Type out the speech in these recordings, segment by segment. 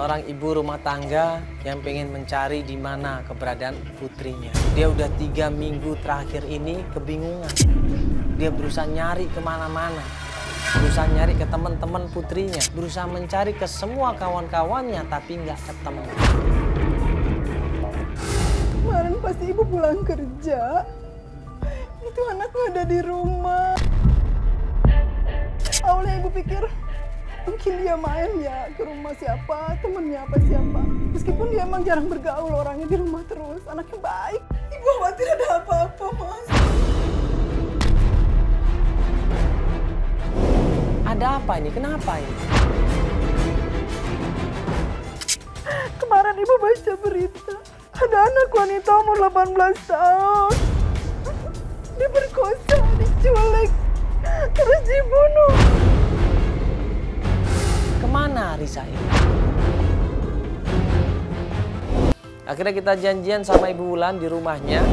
seorang ibu rumah tangga yang pengen mencari di mana keberadaan putrinya. Dia udah 3 minggu terakhir ini kebingungan. Dia berusaha nyari kemana-mana. Berusaha nyari ke teman-teman putrinya. Berusaha mencari ke semua kawan-kawannya tapi nggak ketemu. Kemarin pas ibu pulang kerja, itu anak nggak ada di rumah. Awalnya ibu pikir mungkin dia main ya ke rumah siapa, temennya apa siapa. Meskipun dia emang jarang bergaul, orangnya di rumah terus, anaknya baik. Ibu khawatir ada apa-apa, Mas. Ada apa ini? Kenapa ini? Kemarin ibu baca berita, ada anak wanita umur 18 tahun. Diperkosa, diculik, terus dibunuh. Kemana Risa ini? Akhirnya kita janjian sama Ibu Wulan di rumahnya.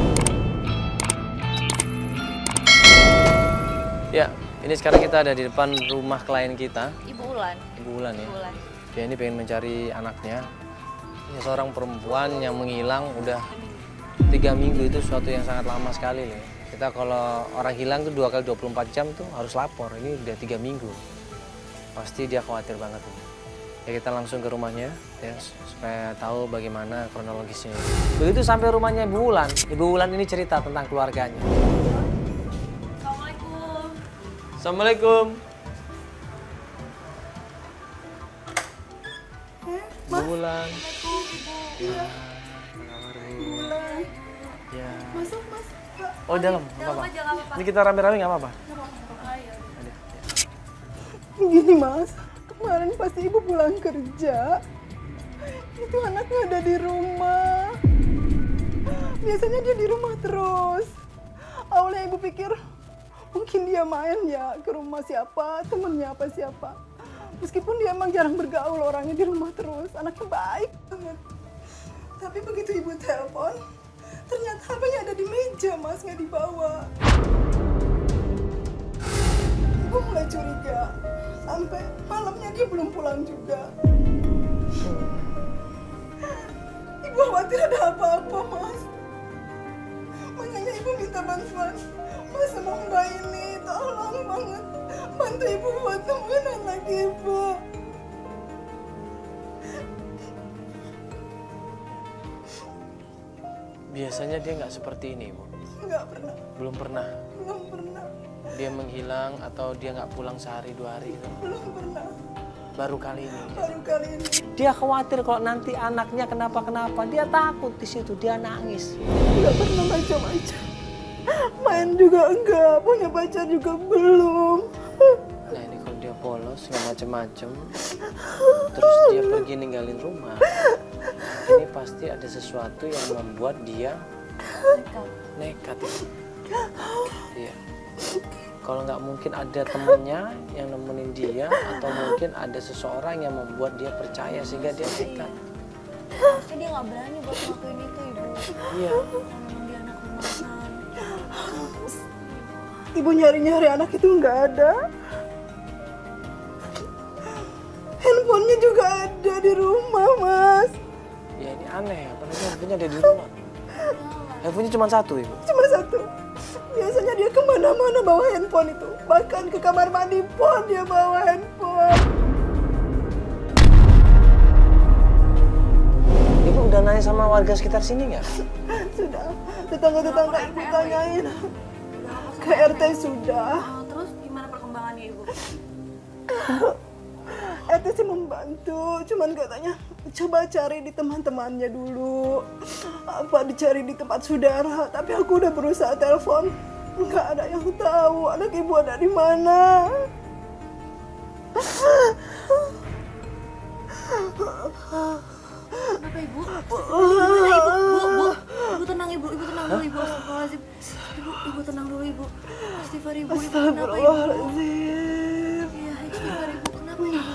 Ya, ini sekarang kita ada di depan rumah klien kita. Ibu Wulan. Ibu Wulan ya. Ibu Wulan. Dia ini pengen mencari anaknya. Ini seorang perempuan yang menghilang udah 3 minggu, itu suatu yang sangat lama sekali loh. Kita kalau orang hilang tuh 2 kali 24 jam tuh harus lapor. Ini udah 3 minggu. Pasti dia khawatir banget. Ya kita langsung ke rumahnya ya supaya tahu bagaimana kronologisnya. Begitu sampai rumahnya Ibu Wulan. Ibu Wulan ini cerita tentang keluarganya. Assalamualaikum. Assalamualaikum. Ibu Wulan. Iya, Ibu Wulan. Ya. Masuk, Mas. Oh dalam, nggak apa-apa. aja, nggak apa-apa. Ini kita rame-rame nggak apa-apa. Gini, Mas. Kemarin pas ibu pulang kerja, itu anak nggak ada di rumah. Biasanya dia di rumah terus. Awalnya ibu pikir mungkin dia main ya ke rumah siapa, temennya apa siapa. Meskipun dia emang jarang bergaul, orangnya di rumah terus, anaknya baik banget. Tapi begitu ibu telepon, ternyata HP-nya ada di meja, Mas, nggak dibawa. Ibu mulai curiga, sampai malamnya dia belum pulang juga. Ibu khawatir ada apa-apa, Mas. Makanya ibu minta bantuan. Mas sama Mbak ini, tolong banget bantu ibu buat temuin anak ibu. Biasanya dia nggak seperti ini, Bu. Nggak pernah, Belum pernah. belum pernah, Dia menghilang atau dia nggak pulang sehari 2 hari gitu. belum pernah. Baru kali ini. Baru kali ini. Dia khawatir kalau nanti anaknya kenapa-kenapa. Dia takut di situ, dia nangis. Nggak pernah macam-macam. Main juga enggak, punya pacar juga belum. Nah ini kalau dia polos nggak macem-macem, terus dia pergi ninggalin rumah, ini pasti ada sesuatu yang membuat dia nekat. Iya. Kalau nggak mungkin ada temennya yang nemenin dia, atau mungkin ada seseorang yang membuat dia percaya sehingga dia nekat. Pasti dia nggak berani buat ngelakuin itu, Ibu. Iya. Memang dia anak rumahan. Ibu nyari-nyari anak itu nggak ada. Handphonenya juga ada di rumah, Mas. Ya ini aneh, apalagi handphonenya ada di rumah. Handphonenya cuma 1, Ibu. Cuma 1. Biasanya dia kemana-mana bawa handphone itu. Bahkan ke kamar mandi pun dia bawa handphone. Ibu udah nanya sama warga sekitar sini nggak? Sudah. Tetangga-tetangga ibu tanyain. Ke RT sudah. Terus gimana perkembangannya, Ibu? RT sih membantu, cuman katanya coba cari di teman-temannya dulu, apa dicari di tempat saudara. Tapi aku udah berusaha telepon, nggak ada yang tahu anak ibu ada di mana. Kenapa, Ibu? Ibu tenang, Ibu tenang dulu, Ibu. Astagfirullahaladzim. Ibu tenang dulu, Ibu. Istighfar, Ibu. Ibu kenapa, Ibu? Astagfirullahaladzim. Iya, istighfar, Ibu. Kenapa, Ibu?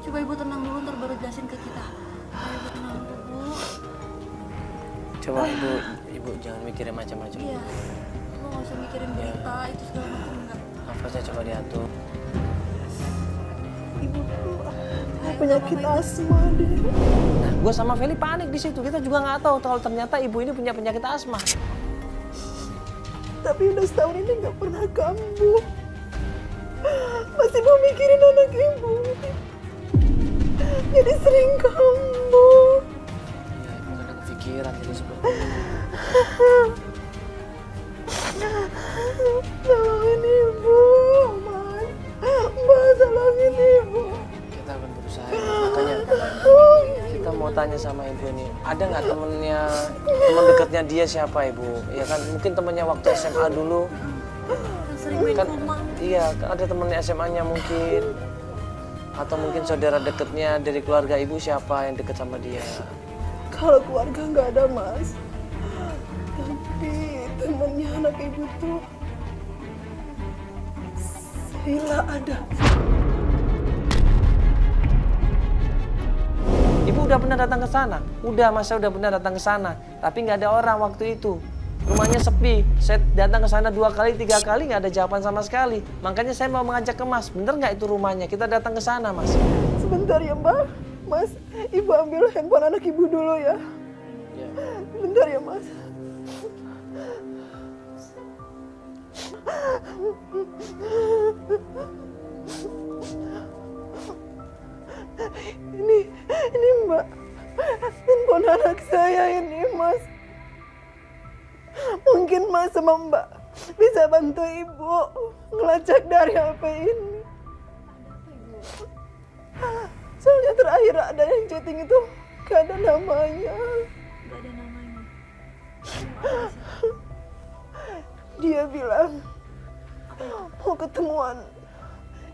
Coba Ibu tenang dulu, ntar baru jelasin ke kita. Ayo, Ibu tenang dulu, Bu. Coba ibu jangan mikirin macam-macam. Iya. Ibu nggak usah mikirin berita, itu segala macam enggak. Nafasnya coba diatur. Ibu Penyakit asma deh. Nah, gue sama Feli panik di situ. Kita juga nggak tahu kalau ternyata ibu ini punya penyakit asma. Tapi udah setahun ini nggak pernah kambuh. Masih mau mikirin anak ibu. Jadi sering kambuh. Ya, ibu kadang kepikiran jadi seperti itu. Tolongin ibu, Mas. Mas, tolongin ibu. Kita akan berusaha. Makanya kita mau tanya sama ibu ini, ada nggak teman dekatnya dia siapa ibu? Ya kan mungkin temannya waktu SMA dulu. Yang sering main Kan, ke rumah. iya, kan ada temennya SMA-nya mungkin. Atau mungkin saudara dekatnya dari keluarga ibu siapa yang dekat sama dia. Kalau keluarga nggak ada, Mas. Tapi temennya anak ibu tuh Sila ada. Ibu udah pernah datang ke sana? Udah, masa udah pernah datang ke sana. Tapi nggak ada orang waktu itu. Rumahnya sepi. Saya datang ke sana 2 kali, 3 kali nggak ada jawaban sama sekali. Makanya saya mau mengajak ke Mas. Bener nggak itu rumahnya? Kita datang ke sana, Mas. Sebentar ya, Mbak. Mas, ibu ambil handphone anak ibu dulu ya. Ya. Bentar ya, Mas. Ini Mbak. Handphone anak saya ini, Mas. Mungkin Mas sama Mbak bisa bantu ibu ngelacak dari HP ini. Soalnya terakhir ada yang chatting itu gak ada namanya. Gak ada namanya. Dia bilang mau ketemuan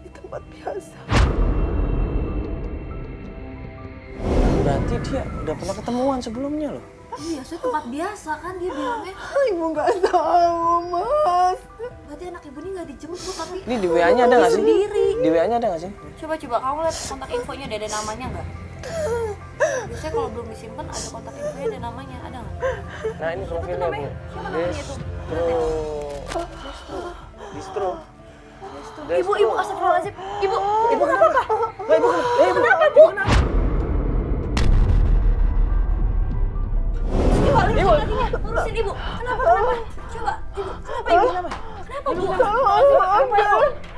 di tempat biasa. Berarti dia udah pernah ketemuan sebelumnya loh. Iya, saya tempat biasa kan dia bilangnya. Ibu nggak tahu, Mas. Berarti anak ibu ini nggak dijemput tapi Ini di WA-nya ada nggak sih? sendiri. Di WA-nya ada nggak sih? Coba kamu lihat kontak infonya ada namanya nggak? Biasanya kalau belum disimpan ada kontak infonya ada namanya, ada nggak? Nah ini profilnya Bu. Siapa namanya itu? Distro. Ibu, astagfirullahaladzim. Ibu kenapa? Ibu kenapa? Bu? Coba lihat kakinya, urusin ibu. Kenapa? Coba, ibu. Kenapa ibu? Kenapa bu?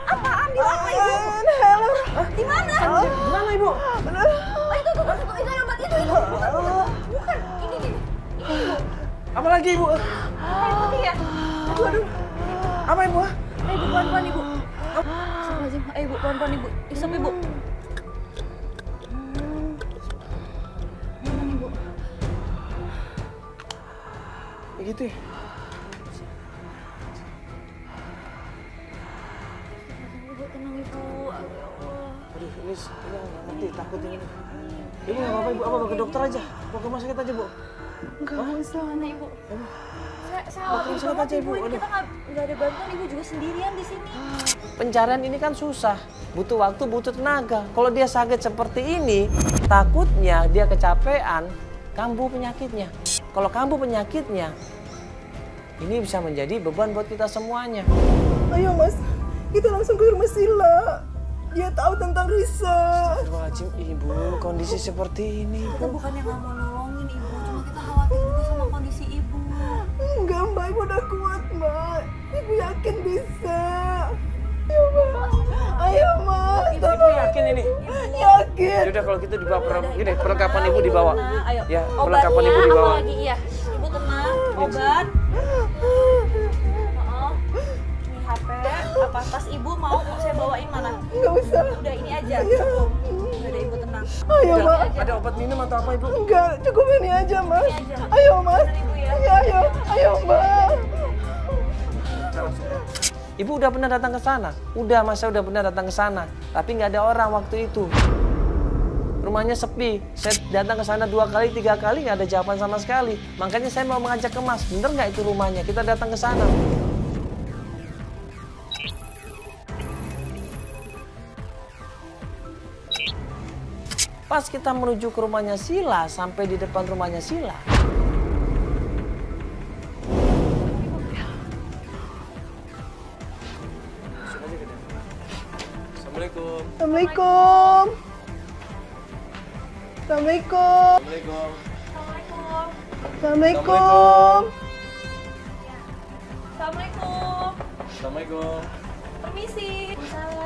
Apa? Ambil apa ibu? Di mana? Di mana Ibu? Oh, itu obat itu. Bukan, ini ibu. Apa lagi Ibu? Kayak putih ya? Aduh. Apa Ibu? Ibu pelan-pelan ibu. Astagfirullahaladzim. Ibu pelan-pelan ibu. Isep ibu. Gimana ibu? Begitu ya? Ibu tenang ibu. Aduh ya Allah. Aduh ini nanti takut ini. Ibu nggak apa-apa Ibu, apa ke dokter aja? Mau ke rumah sakit aja Bu? Nggak usah. Mana ibu? Saya khawatir sakit banget aja, ibu. Ibu. Ini Aduh. kita nggak ada bantuan, ibu juga sendirian di sini. Pencarian ini kan susah, butuh waktu, butuh tenaga. Kalau dia sakit seperti ini, takutnya dia kecapean, kambuh penyakitnya. Kalau kambuh penyakitnya, ini bisa menjadi beban buat kita semuanya. Ayo Mas, kita langsung ke rumah Sila. Dia tahu tentang Risa. Astagfirullahaladzim, Ibu, kondisi seperti ini. Kita bukannya nggak mau nolongin ibu, cuma kita khawatir juga sama kondisi ibu. Enggak Mbak, ibu udah kuat Mbak. Ibu yakin bisa. Ayo Mbak. Ayo Mas. Ibu yakin ini? Yakin. Yaudah kalau gitu dibawa gini, perlengkapan Ibu dibawa. Tenang, ayo. Ya, Obatnya perlengkapan Ibu apa dibawa. lagi? Iya. Ibu tenang, obat. Ini HP, apa tas ibu mau saya bawain mana? Enggak usah. Udah ini aja, cukup. Udah ibu tenang. Ayo Mbak. Ada obat minum atau apa Ibu? Enggak, cukup ini aja Mas. Ini aja. Ayo Mas. Bener, Ibu, ya. Ayo, ayo Mbak. Ibu udah pernah datang ke sana? Udah, masa udah pernah datang ke sana. Tapi nggak ada orang waktu itu. Rumahnya sepi. Saya datang ke sana 2 kali, 3 kali nggak ada jawaban sama sekali. Makanya saya mau mengajak ke Mas. Bener nggak itu rumahnya? Kita datang ke sana. Pas kita menuju ke rumahnya Sila, sampai di depan rumahnya Sila. Assalamualaikum. Assalamualaikum. Assalamualaikum. Assalamualaikum. Assalamualaikum. Assalamualaikum. Assalamualaikum. Permisi.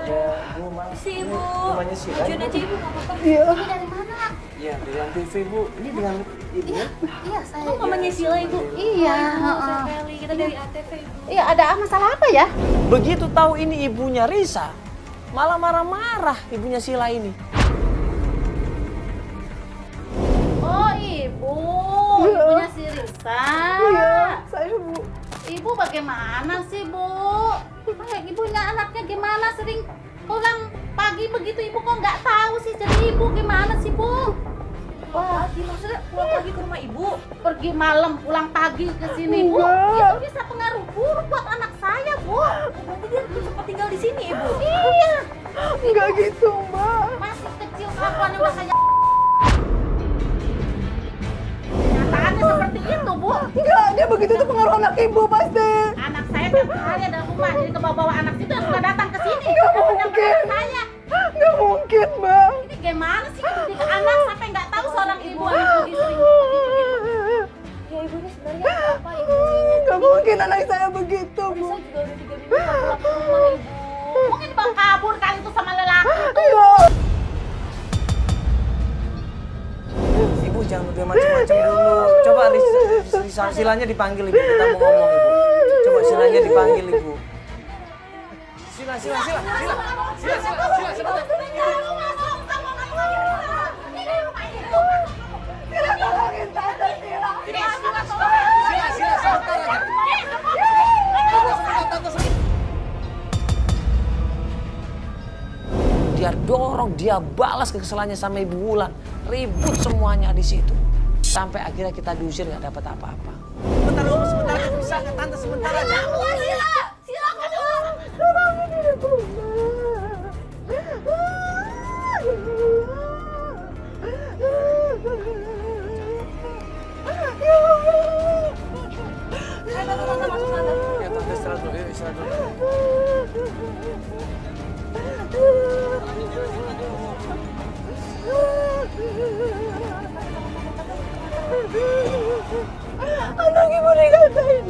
Ya, Bu, maaf. Permisi, Ini Bu. rumahnya Sila. Tujuan aja Ibu, nggak apa-apa. Iya. Ini dari mana? Iya, di lantai V, Bu. Ini dengan Ibu ya? Iya, saya. Oh, mamanya Sila, Ibu. Iya, Ibu, saya heeh. Feli. Kita dari ATV, Ibu. Iya, ada masalah apa ya? Begitu tahu ini ibunya Risa, malah marah-marah ibunya Sila ini. Oh, ibu. Iya. Ibunya si Risa. Iya, saya Bu. Ibu bagaimana sih, Bu? Ibunya anaknya gimana? Sering pulang pagi begitu, ibu kok nggak tahu sih? Jadi ibu gimana sih, Bu? Wah, maksudnya pulang lagi ke rumah Ibu. Pergi malam, pulang pagi ke sini, Bu. Enggak. Itu bisa pengaruh buruk buat anak saya, Bu. Berarti dia sempat tinggal di sini, Ibu. Iya. Enggak gitu, Mbak. Masih kecil kelakuannya udah kayak kenyataannya seperti itu, Bu. Enggak, dia begitu tuh pengaruh anak ibu pasti. Anak saya tiap hari ada rumah, jadi kebawa-bawa anak itu yang sudah datang ke sini. Nggak Yang mungkin. anak saya. Enggak mungkin, Mbak. Ini gimana sih mendidik anak sampai nggak tahu seorang ibu anak pergi sering Ya, Ibu ini sebenarnya apa, Ibu? Enggak mungkin anak saya begitu, Bu. Saya juga udah 3 minggu nggak pulang ke rumah, Ibu. Mungkin bang kabur kali itu sama lelaki. Enggak. Ibu jangan udah macam-macam dulu. Coba Silanya dipanggil Ibu, kita mau ngomong Ibu. Coba Silanya dipanggil Ibu. Sila. Sila tolongin tante Sila. Dia dorong, dia balas kekesalannya sama Ibu Wulan. Ribut semuanya di situ. Sampai akhirnya kita diusir nggak dapat apa-apa. Sebentar bisa nggak tante sebentar aja. Sila keluar. Tolongin ibu, Ya tante istirahat dulu, yuk istirahat dulu. Anak ibu dikatain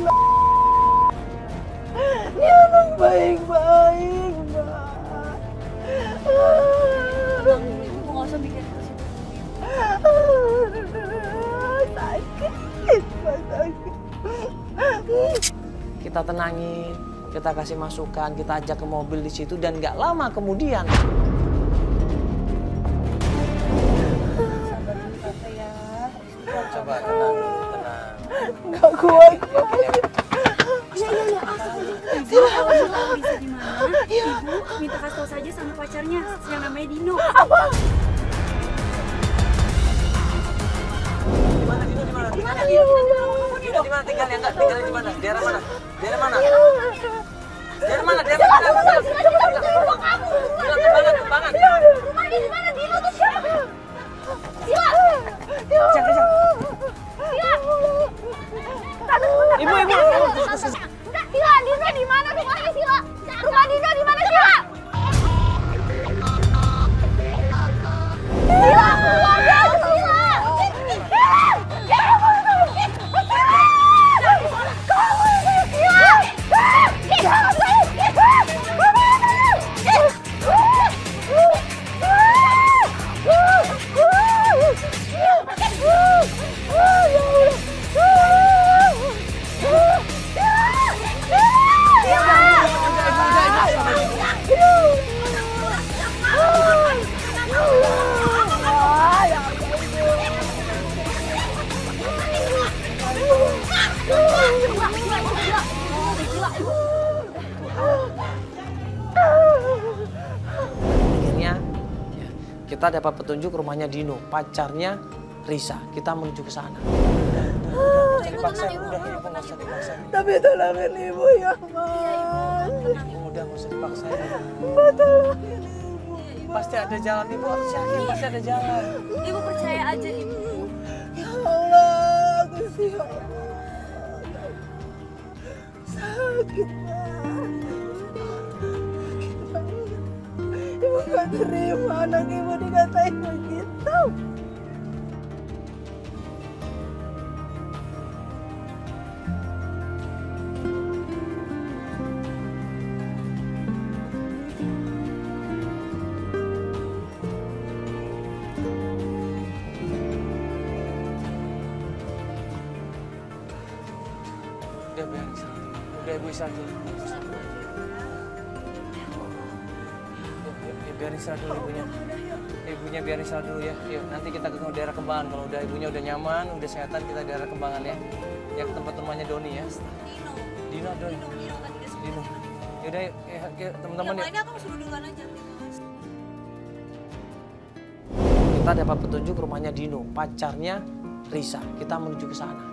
dia anak baik-baik, Mbak. Ibu nggak usah bikin itu sih. Sakit, Mbak, sakit. Kita tenangin, kita kasih masukan, kita ajak ke mobil di situ dan nggak lama kemudian Coba tenang. Nggak kuat, Mbak. Ibu kalau Sila bisa di mana? Ibu minta kasih tahu saja sama pacarnya yang namanya Dino. Di mana tinggalnya? Enggak, tinggalnya di mana? Daerah mana? Daerah mana? Daerah mana? Kembangan. Rumahnya di mana? Dino tuh siapa? Sila. Ibu. Enggak, Sila, Dino di mana rumahnya Sila? Rumah Dino di mana Sila? Sila, keluar dong, Sila. Akhirnya ya, kita dapat petunjuk rumahnya Dino, pacarnya Risa. Kita menuju ke sana. Nggak usah dipaksa. Tapi tolongin ibu ya, Mas. Udah nggak usah dipaksa. Mbak, tolongin ibu. Pasti ada jalan, Ibu harus yakin pasti ada jalan. Ibu percaya aja, Ibu. Ya Allah, Gusti Allah. Sakit, Mas. Ibu terima anak ibu dikatain begitu. Udah biarin istirahat dulu. Udah ibu istirahat dulu. Ya, biarin istirahat dulu ibunya. Ibunya biarin istirahat dulu ya. Yuk, nanti kita ke daerah Kembangan. Kalau udah ibunya udah nyaman, udah sehatan, kita daerah Kembangan ya. Ya ke tempat rumahnya Doni ya. Dino, Doni. Dino. Yaudah yuk, yuk teman-teman yuk. Lainnya aku suruh duluan aja. Kita dapat petunjuk rumahnya Dino, pacarnya Risa. Kita menuju ke sana.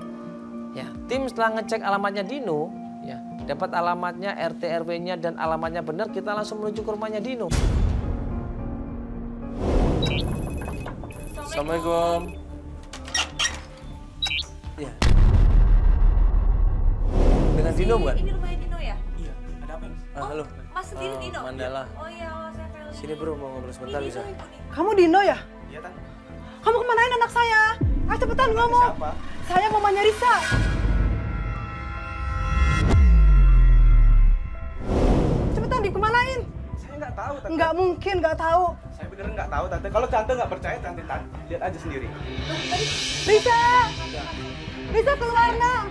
Ya, tim setelah ngecek alamatnya Dino, ya, dapat alamatnya, RT RW-nya dan alamatnya benar, kita langsung menuju ke rumahnya Dino. Assalamualaikum. Ya. Dengan Dino bukan? Ini rumahnya Dino ya? Iya, ada apa nih? Halo. Mas sendiri Dino? Mandala. Oh iya, saya Feli. Sini bro, mau ngobrol sebentar bisa? Kamu Dino ya? Iya, Tan. Kamu kemanain anak saya? Ayo cepetan ngomong. Siapa? Saya mamanya Risa. Cepetan dikemanain? Saya nggak tahu, Tante. Nggak mungkin nggak tahu. Saya beneran nggak tahu, Tante. Kalau Tante nggak percaya, Tante lihat aja sendiri. Risa! Risa keluar nak.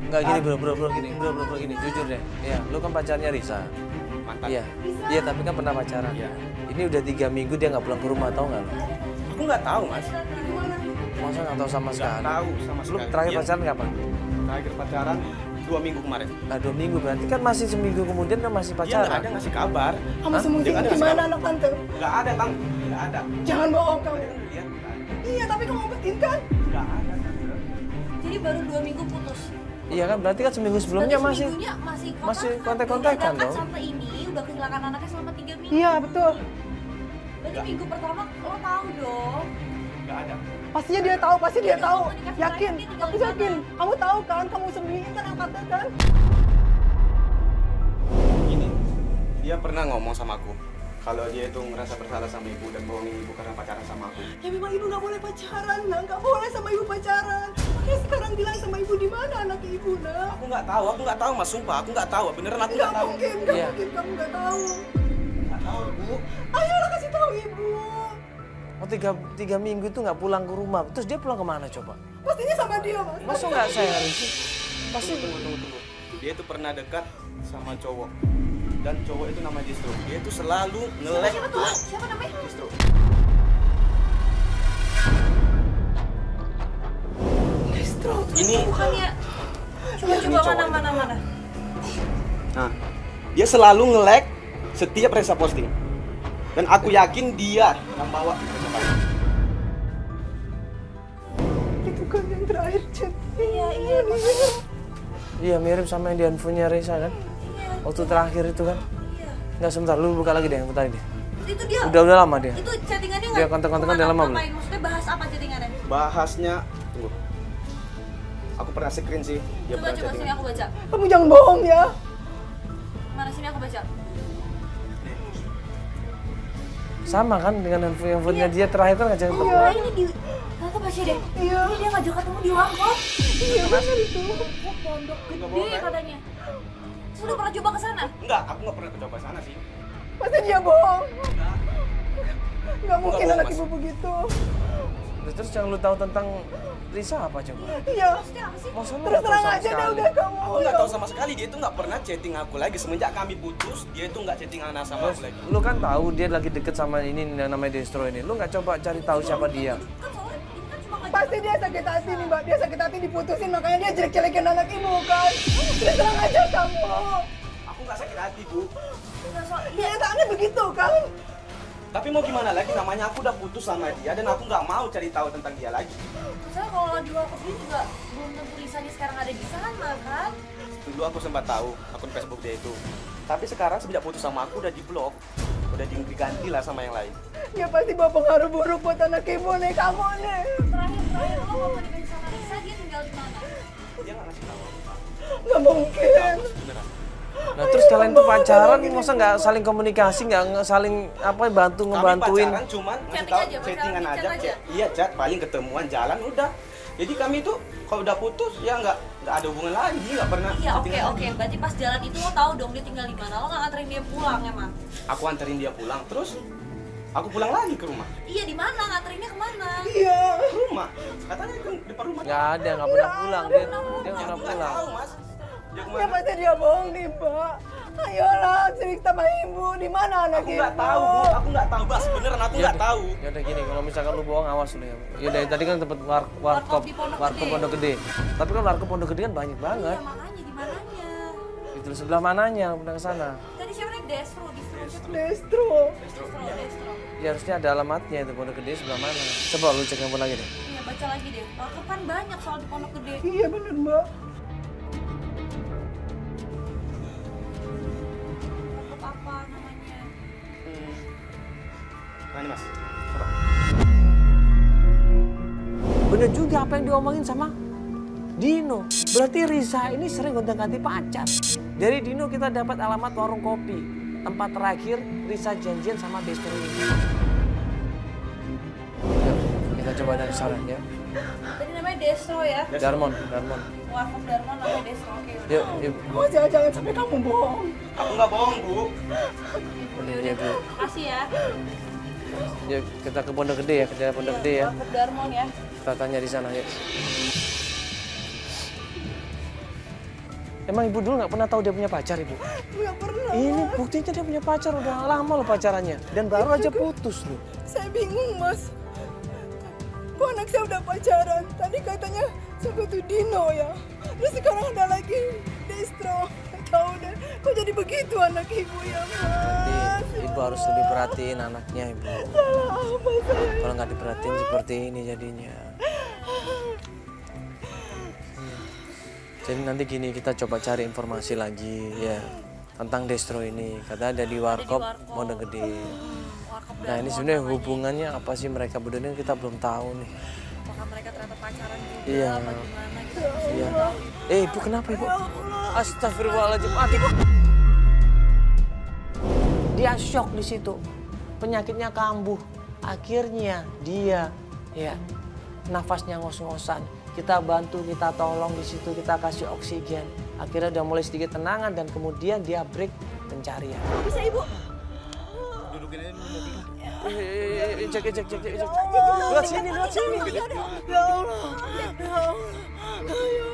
Enggak gini bro, gini, jujur deh. Iya, lu kan pacarnya Risa. Mantan. Iya, iya tapi kan pernah pacaran. Iya. Ini udah 3 minggu dia nggak pulang ke rumah, tau nggak lo? Aku nggak tahu, Mas. Masa nggak tahu sama Nggak sekali? tahu sama Lu sekali. terakhir Iya. pacaran kapan? Terakhir pacaran 2 minggu kemarin. Nah 2 minggu berarti kan masih seminggu kemudian kan masih Dia nggak pacaran. ada ngasih kabar. Kamu Hah? sembunyiin Jangan di ngasih mana kabar. anak tante? Nggak ada, Tang. Nggak ada. Jangan bohong kamu. Lihat, nggak ada. Iya tapi kamu umpetin kan? Nggak ada, Tante. Jadi baru 2 minggu putus. Iya kan berarti kan seminggu sebelumnya Berarti masih. seminggunya masih kontak-kontakan Sedangkan dong. sampai ini udah kehilangan anaknya selama 3 minggu. Iya betul. Berarti minggu pertama lo tahu dong. Nggak ada. Pastinya dia tahu, pasti dia tahu. Yakin, aku yakin. Kamu tahu kan, kamu sembunyiin kan angkatnya kan? Gini, dia pernah ngomong sama aku kalau dia itu ngerasa bersalah sama ibu dan bohongin ibu karena pacaran sama aku. Ya memang ibu nggak boleh pacaran, nak. Nggak boleh sama ibu pacaran. Makanya sekarang bilang sama ibu di mana anak ibu, nak. Aku nggak tahu, Mas. Sumpah, aku nggak tahu. Beneran aku Nggak nggak tahu. mungkin, nggak Iya. mungkin kamu nggak tahu. Nggak tahu, Bu. Ayolah kasih tahu ibu. Oh 3 minggu itu nggak pulang ke rumah. Terus dia pulang kemana coba? Pastinya sama dia, mas. Masa nggak sharing sih? Pasti Tunggu. Dia itu pernah dekat sama cowok. Dan cowok itu namanya Distro. Dia itu selalu nge-like Siapa tuh? Siapa namanya? Distro. Distro. Ini, Bukannya coba cowok. mana. nah, dia selalu nge-like setiap Reza posting. Dan aku yakin dia yang bawa Reza posting. Itu kan yang terakhir chat. Iya. Iya mirip sama yang di handphonenya Reza kan? Waktu terakhir itu kan? Iya. Nggak sebentar, lu buka lagi deh yang tadi deh. Itu dia. Udah lama dia. Itu chattingannya Dia kontak-kontakan udah lama belum? Ngapain? Maksudnya bahas apa chattingannya? Bahasnya, tunggu. Aku pernah screen sih. Dia Coba pernah sini chatting. aku baca. Kamu jangan bohong ya. Mana sini aku baca. Sama kan dengan handphonenya dia terakhir kan ngajak ketemu. Oh, ini di Tante baca deh. Iya. Ini dia ngajak ketemu di warkop. Iya benar itu. Oh, pondok Nggak gede boleh. katanya. Sudah pernah coba ke sana? Enggak, aku nggak pernah coba sana sih. Pasti dia bohong. Nggak mungkin bohong, anak Mas. ibu begitu. Terus yang lu tahu tentang Risa apa coba? Iya. Maksudnya apa sih? Masa lu Terus nggak tahu terang sama aja deh sekali? udah kamu. Aku nggak tahu sama sekali. Dia itu nggak pernah chatting aku lagi semenjak kami putus. Dia itu nggak chatting anak sama Terus aku lagi. lu kan tahu dia lagi deket sama ini yang namanya Destro ini. Lu nggak coba cari tahu siapa dia? Kan soalnya ini kan cuma ngajak. Pasti dia sakit hati nih mbak. Dia sakit hati diputusin makanya dia jelek-jelekin anak ibu kan. Terus terang aja kamu. Aku nggak sakit hati, Bu. Enggak soal Kenyataannya begitu kan. Tapi mau gimana lagi, namanya aku udah putus sama dia dan aku nggak mau cari tahu tentang dia lagi. Misalnya kalau di warkop ini juga belum tentu Risanya sekarang ada di sana kan? Dulu aku sempat tahu akun Facebook dia itu. Tapi sekarang semenjak putus sama aku udah diblok. Udah diganti lah sama yang lain. Dia pasti bawa pengaruh buruk buat anak ibu nih kamu nih. Terakhir lo mau dibanding sama Risa, dia tinggal di mana? Dia nggak ngasih tahu. Nggak mungkin. Beneran. Nah terus kalian tuh pacaran, masa nggak saling komunikasi, nggak saling ngebantuin? Kami pacaran cuman ngasih Chatting tahu aja, chattingan chat aja. aja. Iya chat, paling ketemuan jalan udah. Jadi kami tuh kalau udah putus ya nggak ada hubungan lagi, nggak pernah. Iya oke chattingan oke. lagi. Berarti pas jalan itu lo tahu dong dia tinggal di mana. Lo nggak nganterin dia pulang emang? Aku anterin dia pulang, terus aku pulang lagi ke rumah. Iya di mana? Nganterinnya kemana? Iya. Ke rumah, katanya ke depan rumah. Nggak ada, nggak pernah pulang dia nggak pernah Aku nggak pulang. tahu mas. Dia Ya kemana? masa dia bohong nih, Pak? Ayolah, cerita sama ibu. Di mana anak Aku ibu? nggak tahu, Bu. Aku nggak tahu, Bas. Beneran aku nggak tahu. Ya udah gini, kalau misalkan lu bohong awas lu ya. Ya dari tadi kan tempat warkop di Pondok Pondok Gede. Tapi kan warkop Pondok Gede kan banyak banget. Iya makanya di mananya? Itu sebelah mananya udah ke sana. Tadi siapa nih? Destro, Destro. Destro. Ya harusnya ada alamatnya itu Pondok Gede sebelah mana. Coba lu cek handphone lagi deh. Iya baca lagi deh. Warkop kan banyak soal di Pondok Gede. Iya bener, Mbak. Warkop apa namanya? Nah ini mas. Coba. Bener juga apa yang diomongin sama Dino. Berarti Risa ini sering gonta-ganti pacar. Dari Dino kita dapat alamat warung kopi. Tempat terakhir Risa janjian sama Destro ini. Yuk, kita coba dari sana ya. Tadi namanya Destro ya? Darmon. Warkop Darmon namanya Destro. Oke. Yuk. Oh, jangan sampai kamu bohong. Aku nggak bohong, Bu. Bener ya, Bu. Makasih ya. Yuk, kita ke Pondok Gede ya, ke daerah Pondok Gede ya. Warkop Darmon ya. Kita tanya di sana ya. Emang ibu dulu nggak pernah tahu dia punya pacar, ibu? Nggak pernah. Ini buktinya dia punya pacar, udah lama loh pacarannya. Dan baru aja putus loh. Saya bingung, Mas. Kok anak saya udah pacaran? Tadi katanya sama tuh Dino ya. Terus sekarang ada lagi Destro. Tahu deh, kok jadi begitu anak ibu ya, Mas? Ibu harus lebih perhatiin anaknya, ibu. Salah apa saya? Kalau nggak diperhatiin seperti ini jadinya. Jadi nanti gini, kita coba cari informasi lagi ya tentang Destro ini. Kata ada di warkop Pondok Gede. Warkop Nah ini sebenarnya hubungannya apa sih mereka berdua ini kita belum tahu nih. apakah mereka ternyata pacaran juga Iya. apa gimana gitu. Iya. Ibu kenapa ibu? Astagfirullahaladzim. Dia shock di situ. Penyakitnya kambuh. Akhirnya dia ya nafasnya ngos-ngosan. Kita bantu, kita tolong di situ, kita kasih oksigen. Akhirnya udah mulai sedikit tenangan dan kemudian dia break pencarian. Bisa ibu? Dudukin aja dulu mobil. Cek. Lewat sini. Ya Allah. Ya Allah. Ayo.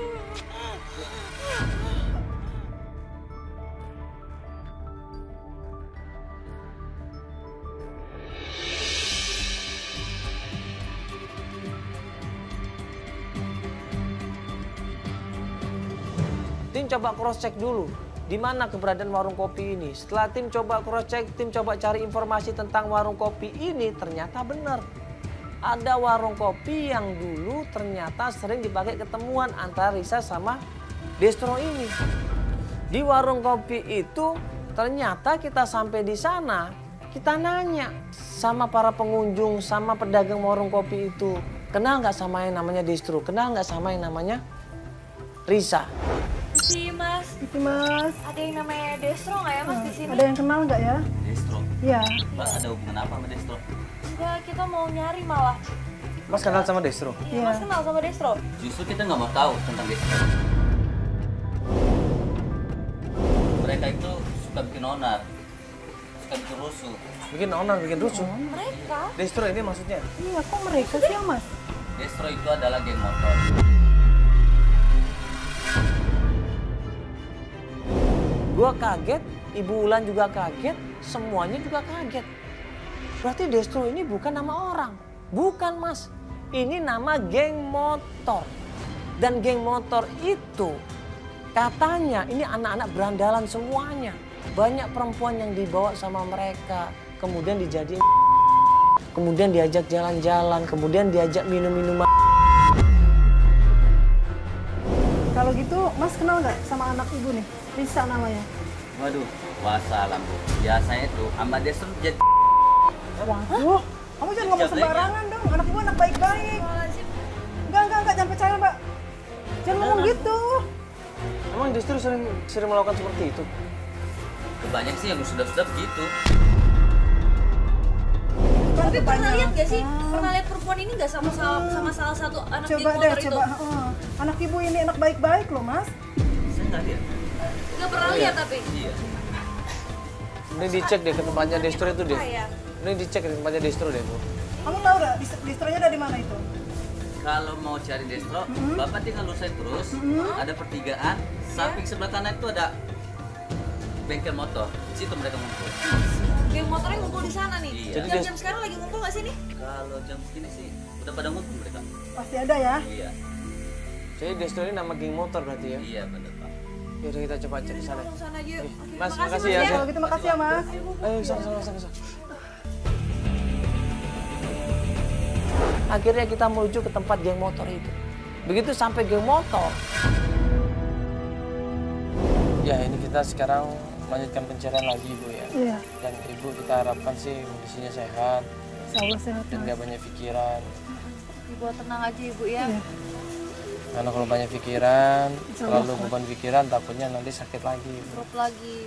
Tim coba cross check dulu di mana keberadaan warung kopi ini. Setelah tim coba cross check, tim coba cari informasi tentang warung kopi ini, ternyata benar. Ada warung kopi yang dulu ternyata sering dipakai ketemuan antara Risa sama Destro ini. Di warung kopi itu ternyata kita sampai di sana, kita nanya sama para pengunjung, sama pedagang warung kopi itu. Kenal nggak sama yang namanya Destro? Kenal nggak sama yang namanya Risa? Si Mas, Itu, Mas. ada yang namanya Destro nggak ya Mas di sini? Ada yang kenal nggak ya? Destro. Iya. Mbak ada hubungan apa sama Destro? Enggak, kita mau nyari malah. Mas kenal sama Destro? Iya, Mas kenal sama Destro? Justru kita nggak mau tahu tentang Destro. Mereka itu suka bikin onar, suka bikin rusuh. Bikin onar, bikin rusuh. Mereka? Destro ini maksudnya? Iya, kok mereka sih ya, Mas? Destro itu adalah geng motor. Gua kaget, Ibu Ulan juga kaget, semuanya juga kaget. Berarti Destro ini bukan nama orang. Bukan, Mas. Ini nama geng motor. Dan geng motor itu katanya ini anak-anak berandalan semuanya. Banyak perempuan yang dibawa sama mereka. Kemudian dijadiin, kemudian diajak jalan-jalan, kemudian diajak minum-minuman. Kalau gitu, Mas kenal nggak sama anak ibu nih? Risa namanya. Waduh, wassalam Bu. Biasanya itu sama Destro jadi Waduh, kamu jangan ngomong sembarangan dong. Anak ibu anak baik-baik. Enggak, jangan percaya, Mbak. Jangan ngomong gitu. Emang Destro sering melakukan seperti itu? Kebanyakan sih yang sudah begitu. Tapi pernah lihat gak sih? Pernah lihat perempuan ini gak sama salah satu anak geng Coba motor deh, itu? coba. Anak ibu ini anak baik-baik loh, Mas. Saya nggak lihat. Gak pernah lihat tapi. Iya. Ini dicek deh ke tempatnya distro itu deh. Apa ya? Ini dicek ke tempatnya distro deh, Bu. Kamu tahu nggak distronya ada di mana itu? Kalau mau cari distro, Bapak tinggal lurus terus, ada pertigaan, samping sebelah kanan itu ada bengkel motor. Di situ mereka ngumpul. Geng motornya ngumpul di sana nih. Iya. Jadi Jam-jam sekarang lagi ngumpul gak sih nih? Kalau jam segini sih udah pada ngumpul mereka. Pasti ada ya. Iya. Jadi distro ini nama geng motor berarti ya? Iya benar Pak. Yaudah kita coba cek ke sana. Langsung sana aja yuk. Oke, Mas, makasih ya. Kalau gitu makasih ya, Mas. Ayo sana. Akhirnya kita menuju ke tempat geng motor itu. Begitu sampai geng motor. Ya ini kita sekarang melanjutkan pencarian lagi Ibu ya. Iya. Dan Ibu kita harapkan sih kondisinya sehat Insya sehat, dan Mas. nggak banyak pikiran. Ibu tenang aja Ibu ya. Iya. Karena kalau banyak pikiran, Insya Allah, terlalu beban pikiran takutnya nanti sakit lagi Ibu. Drop lagi.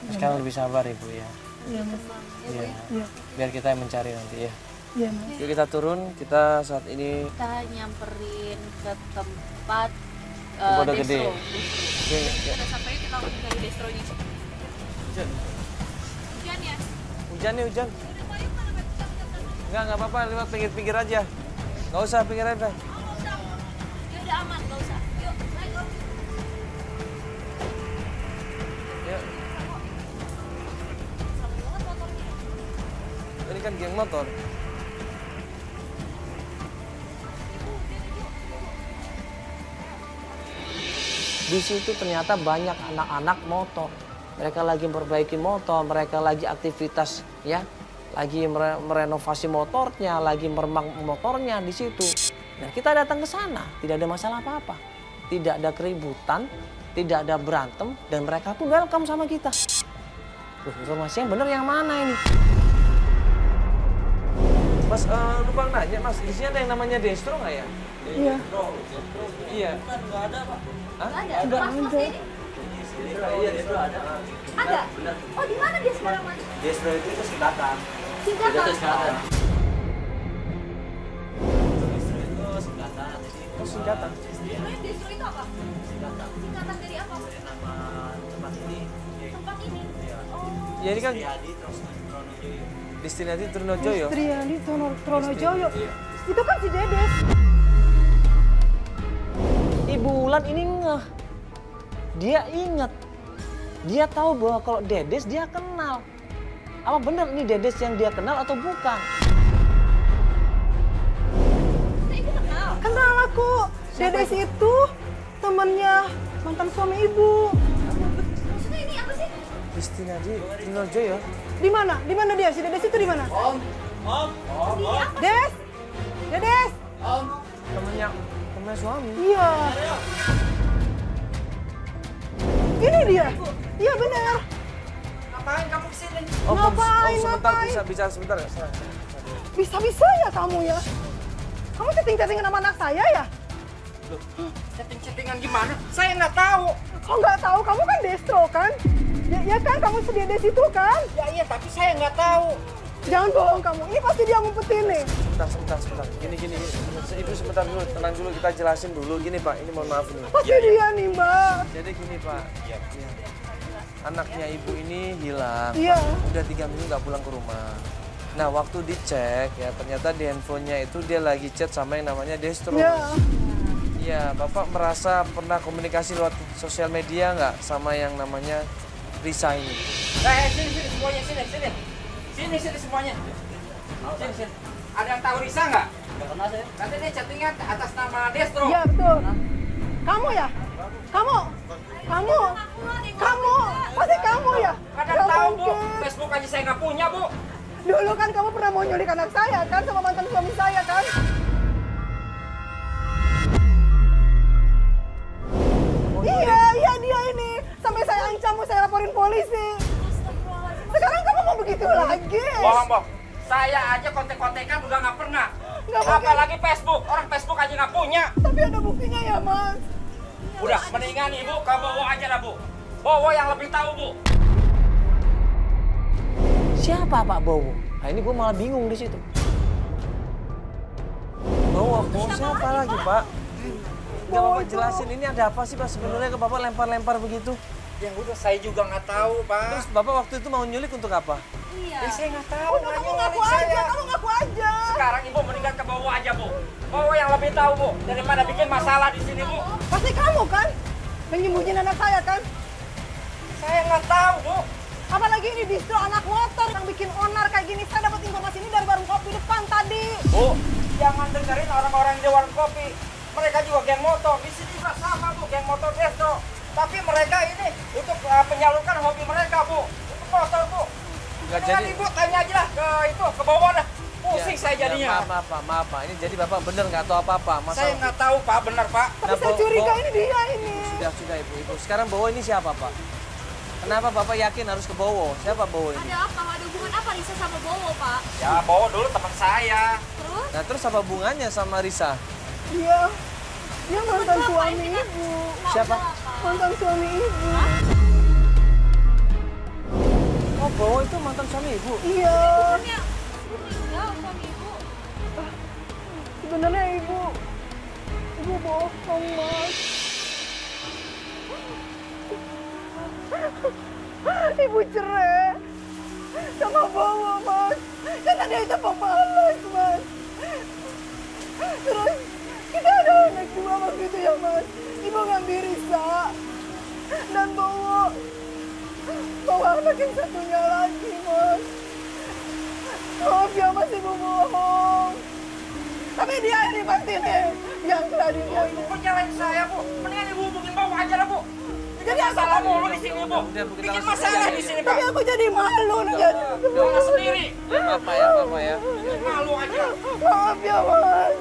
Sekarang lebih sabar Ibu ya. Iya, Mas. Iya. Iya. Biar kita yang mencari nanti ya. Iya, Mas. Yuk kita turun, kita saat ini Kita nyamperin ke tempat Pondok Gede. distro. Oke, ya. Udah sampai kita langsung cari destronya. Hujan. Hujan ya? Hujan nih hujan. Enggak apa-apa, lewat pinggir-pinggir aja. Nggak usah pinggir aja. Oh, nggak usah. Ya udah aman, nggak usah. Yuk, naik Om. Yuk. Ini kan geng motor. Di situ ternyata banyak anak-anak motor. Mereka lagi memperbaiki motor, mereka lagi aktivitas ya, lagi merenovasi motornya, lagi meremang motornya di situ. Nah, kita datang ke sana, tidak ada masalah apa-apa. Tidak ada keributan, tidak ada berantem, dan mereka pun welcome sama kita. Loh, informasi yang benar yang mana ini? Mas, lupa nanya, Mas, di sini ada yang namanya distro nggak ya? Iya. Iya. Nggak ada Pak. Hah? Ada. Mas ini? Iya distro ada. Ada. Oh, di mana dia sekarang, Mas? Distro itu singkatan. Singkatan. Singkatan. Oh, singkatan. Sebenarnya distro itu apa? Singkatan. Singkatan dari apa? Nama tempat ini. Tempat ini. Oh. Ya ini kan Jadi terus Tronojoyo. Destinasi Trunojoyo. Triali Tronojoyo. Itu kan si Dedes. Ibu Wulan ini ngeh. Dia inget. Dia tahu bahwa kalau Dedes dia kenal. Apa benar ini Dedes yang dia kenal atau bukan? Ibu kenal. Kenal aku. Dedes itu temennya mantan suami ibu. Maksudnya ini apa sih? Destinasi Trunojoyo. Di mana? Di mana dia? Si Dedes itu di mana? Des? Dedes? Temennya suami. Iya. Ini dia. Iya benar. Ngapain kamu kesini? Ngapain, sebentar ngapain? bisa bicara sebentar ya? Bisa-bisa ya kamu ya. Kamu chatting-chattingan sama anak saya ya? Chatting-chattingan gimana? Saya nggak tahu. Kok nggak tahu? Kamu kan destro kan? Ya kan kamu sedia di situ kan? Ya iya, tapi saya nggak tahu. Jangan bohong kamu. Ini pasti dia ngumpetin nih. Sebentar. Gini. Ibu sebentar dulu, tenang dulu, kita jelasin dulu. Gini Pak, ini mohon maaf nih. Pasti dia nih Mbak. Jadi gini Pak, iya. Anaknya ibu ini hilang. Iya. Pak. Udah 3 minggu nggak pulang ke rumah. Nah waktu dicek ya ternyata di handphonenya itu dia lagi chat sama yang namanya Destro. Iya. Iya, Bapak merasa pernah komunikasi lewat sosial media nggak sama yang namanya Risa ini? Sini semuanya, sini. Sini semuanya. Sini. Ada yang tahu Risa nggak? Nggak kenal saya. Nanti dia chattingan atas nama Destro. Iya betul. Kamu ya? Kamu? Pasti kamu ya? Kadang Nggak tahu Bu, mungkin. Facebook aja saya nggak punya Bu. Dulu kan kamu pernah mau nyulik anak saya kan sama mantan suami saya kan? Iya dia ini. Sampai saya ancam mau saya laporin polisi. Sekarang kamu mau begitu lagi? Bohong. Saya aja kontek-kontekan udah nggak pernah. Nggak mungkin. Apalagi Facebook, orang Facebook aja nggak punya. Tapi ada buktinya ya Mas. Udah, mendingan Ibu kamu bawa aja lah Bu. Bawa yang lebih tahu Bu. Siapa Pak Bowo? Nah ini gue malah bingung di situ. Bowo siapa lagi Pak? Gak Bapak jelasin ini ada apa sih Pak sebenarnya ke Bapak lempar-lempar begitu? Yang udah saya juga nggak tahu, Pak. Terus Bapak waktu itu mau nyulik untuk apa? Iya. Saya nggak tahu. Udah kamu ngaku aja, kamu ngaku aja. Sekarang Ibu mendingan ke bawah aja, Bu. Bawah yang lebih tahu, Bu. Daripada bikin masalah di sini, Bu. Pasti kamu kan yang nyembunyiin anak saya kan? Saya nggak tahu, Bu. Apalagi ini distro anak motor yang bikin onar kayak gini. Saya dapat informasi ini dari warung kopi depan tadi. Bu, jangan dengerin orang-orang di warung kopi. Mereka juga geng motor. Di sini juga sama, Bu, geng motor distro. Tapi mereka ini untuk menyalurkan hobi mereka, Bu. Untuk motor, Bu. Nggak Dengan jadi. Ibu tanya aja lah ke bawah dah. Pusing saya jadinya. Maaf Pak. Ini jadi Bapak bener nggak tahu apa-apa. Saya nggak tahu, Pak. Benar, Pak. Tapi saya curiga ini dia ini. Sudah Ibu. Sekarang Bowo ini siapa Pak? Kenapa Bapak yakin harus ke Bowo? Siapa Bowo ini? Ada apa? Ada hubungan apa Risa sama Bowo, Pak? Ya, bawa dulu teman saya. Terus? Nah terus apa hubungannya sama Risa? Iya. Dia mantan suami ibu. Siapa? Mantan suami ibu. Oh Bowo itu mantan suami Ibu? Iya. Sebenarnya meninggal suami ibu. Sebenarnya ibu bohong, Mas. Ibu cerai sama Bowo, Mas. Karena dia itu pemalas, Mas. Terus kita ada anak dua waktu itu ya, Mas. Ibu ngambil Risa dan Bowo. Bawa anak yang satunya lagi, Mas. Maaf ya, Mas, Ibu bohong. Tapi dia ini pasti nih yang tadi dia ini. Ibu nyalain saya, Bu. Mendingan Ibu hubungin bawah aja lah, Bu. Jadi aku Masalah mulu di sini, Bu. Udah, Bu, kita Bikin langsung masalah aja. di sini, Pak. Tapi aku jadi malu nih jadi. Malah sendiri. Maaf Pak ya. Malu aja. Maaf ya, Mas.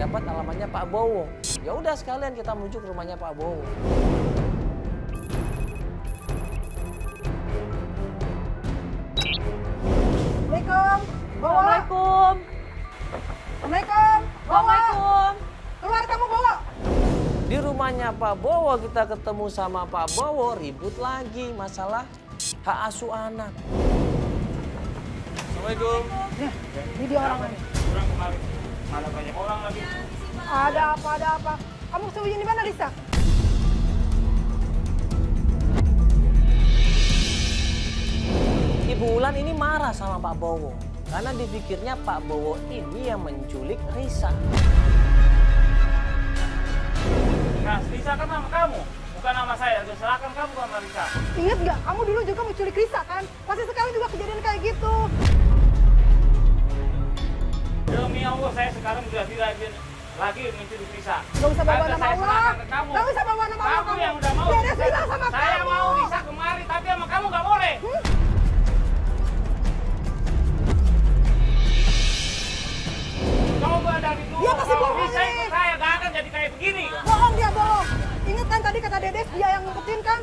Dapat alamatnya Pak Bowo. Ya udah sekalian kita menuju ke rumahnya Pak Bowo. Assalamualaikum. Bawa. Assalamualaikum. Assalamualaikum. Bawa. Assalamualaikum. Keluar kamu, Bawa. Di rumahnya Pak Bowo kita ketemu sama Pak Bowo, ribut lagi masalah hak asuh anak. Assalamualaikum. Ini dia orangnya. Kurang kemarin. Mana banyak orang lagi. Ada apa? Kamu sembunyi di mana, Risa? Ibu Ulan ini marah sama Pak Bowo karena dipikirnya Pak Bowo ini yang menculik Risa. Nah, Risa kan nama kamu, bukan nama saya. Serahkan kamu sama Risa. Ingat nggak? Kamu dulu juga menculik Risa kan? Pasti sekarang juga kejadian kayak gitu. Demi Allah, saya sekarang sudah tidak lagi menculik Risa. Gak usah bawa Tante, nama saya Allah. serahkan ke kamu. Gak usah bawa nama Allah. Kamu yang udah mau. Dia ada Risa sama Saya kamu. mau Risa kemari, tapi sama kamu nggak boleh. Coba dari dulu, Dia pasti kalau bohong Risa nih. ikut saya nggak akan jadi kayak begini. Bohong dia, bohong. Ingat kan tadi kata Dedes dia yang ngumpetin kan?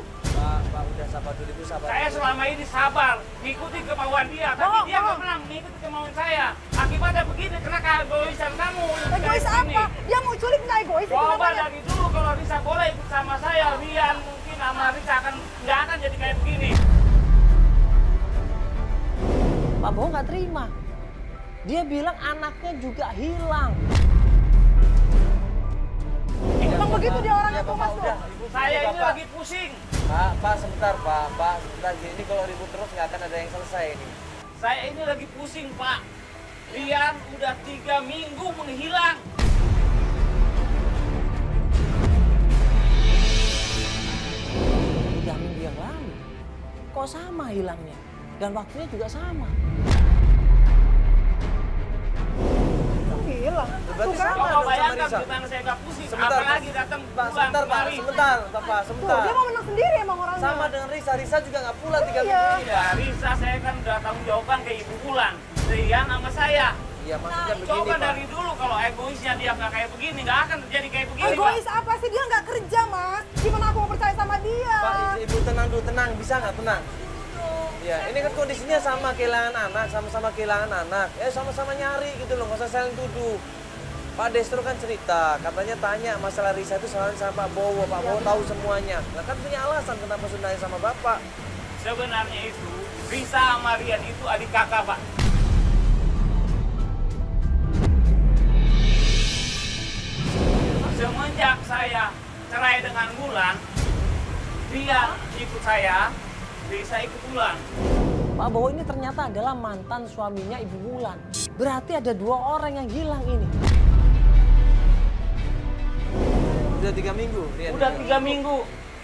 Pak udah sabar dulu Ibu, sabar. Saya selama ini sabar, ngikutin kemauan dia, tapi Bohong, dia nggak bohong. pernah mengikuti kemauan saya. Akibatnya begini, kena keegoisan kamu. Egois apa? Dia mau culik nggak egois? itu Coba namanya. dari dulu kalau Risa boleh ikut sama saya, Rian mungkin sama Risa nggak akan jadi kayak begini. Pak Bowo nggak terima. Dia bilang anaknya juga hilang. Emang begitu dia orangnya tuh, Mas. tuh. Saya ini lagi pusing. Pak sebentar Pak sebentar. Ini kalau ribut terus nggak akan ada yang selesai ini. Saya ini lagi pusing, Pak. Rian udah 3 minggu menghilang. 3 minggu yang lalu. Kok sama hilangnya? Dan waktunya juga sama. Hilang. Berarti Tuh kan? sama Coba dong sama bayangkan Risa. gimana saya nggak pusing. Sebentar, Apalagi datang Pak, pulang sebentar Pak, kemari. sebentar Pak, Tuh, sebentar. dia mau menang sendiri emang orangnya. Sama dengan Risa juga nggak pulang 3 Iya. minggu ini. Ya, Risa saya kan udah tanggung jawabkan ke ibu pulang. Rian sama saya. Iya maksudnya begini Coba Pak. dari dulu kalau egoisnya dia nggak kayak begini, nggak akan terjadi kayak begini, Pak. Egois apa sih? Dia nggak kerja, Mas. Gimana aku mau percaya sama dia? Pak, Ibu tenang dulu, tenang. Bisa nggak tenang? Ya, ini kan kondisinya sama kehilangan anak, sama-sama kehilangan anak. Sama-sama nyari gitu loh, nggak usah saling tuduh. Pak Destro kan cerita, katanya tanya masalah Risa itu sama Pak Bowo. Pak Bowo tahu semuanya. Nah, kan punya alasan kenapa Sundanya sama Bapak. Sebenarnya itu, Risa sama Rian itu adik kakak, Pak. Semenjak saya cerai dengan Wulan, Rian ikut saya, Risa ikut Wulan. Pak Bowo ini ternyata adalah mantan suaminya Ibu Wulan. Berarti ada 2 orang yang hilang ini. Udah 3 minggu, Rian. Udah 3 minggu.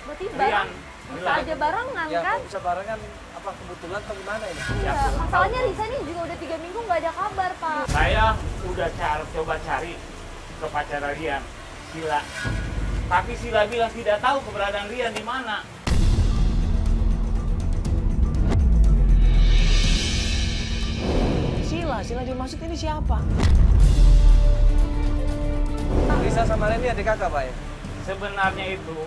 Berarti Rian bareng bisa hilang. aja barengan Ya, kan? kok bisa barengan? Apa kebetulan atau gimana ini? Iya, masalahnya Risa ini juga udah 3 minggu nggak ada kabar, Pak. Saya udah coba cari ke pacar Rian, Sila. Tapi Sila bilang tidak tahu keberadaan Rian di mana. Sila dimaksud ini siapa? Risa sama Rian ini adik kakak, Pak ya? Sebenarnya itu,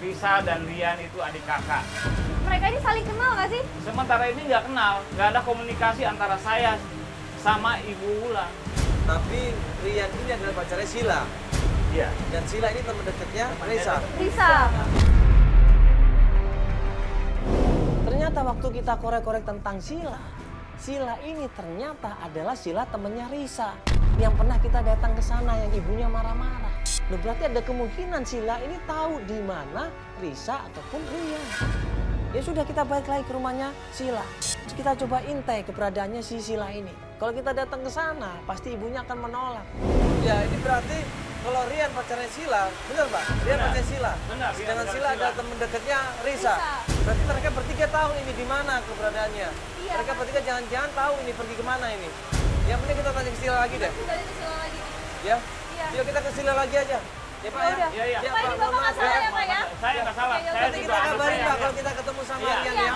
Risa dan Rian itu adik kakak. Mereka ini saling kenal nggak sih? Sementara ini nggak kenal, nggak ada komunikasi antara saya sama Ibu Wulan. Tapi Rian ini adalah pacarnya Sila. Iya. Dan Sila ini teman dekatnya Risa. Risa. Ternyata waktu kita korek-korek tentang Sila ini ternyata adalah Sila temennya Risa. Yang pernah kita datang ke sana yang ibunya marah-marah. Loh, berarti ada kemungkinan Sila ini tahu di mana Risa ataupun Rian. Ya sudah, kita balik lagi ke rumahnya Sila. Kita coba intai keberadaannya si Sila ini. Kalau kita datang ke sana, pasti ibunya akan menolak. Ya, ini berarti kalau Rian pacarnya Sila, benar Pak? Rian pacarnya Sila. Benar. Sedangkan Sila adalah teman dekatnya Risa. Berarti mereka bertiga tahu ini di mana keberadaannya. Iya. Mereka bertiga jangan-jangan tahu ini pergi kemana ini. Yang penting kita tanya ke Sila lagi deh. Kita ke Sila lagi. Ya? Iya. Yuk kita ke Sila lagi aja. Ya Pak ya? Udah. Iya, iya. Ya, Pak, ini Bapak nggak salah ya, Pak ya? Saya nggak salah. Oke, Saya Nanti kita juga kabarin saya. Pak kalau kita ketemu sama Iya. Rian Iya. ya.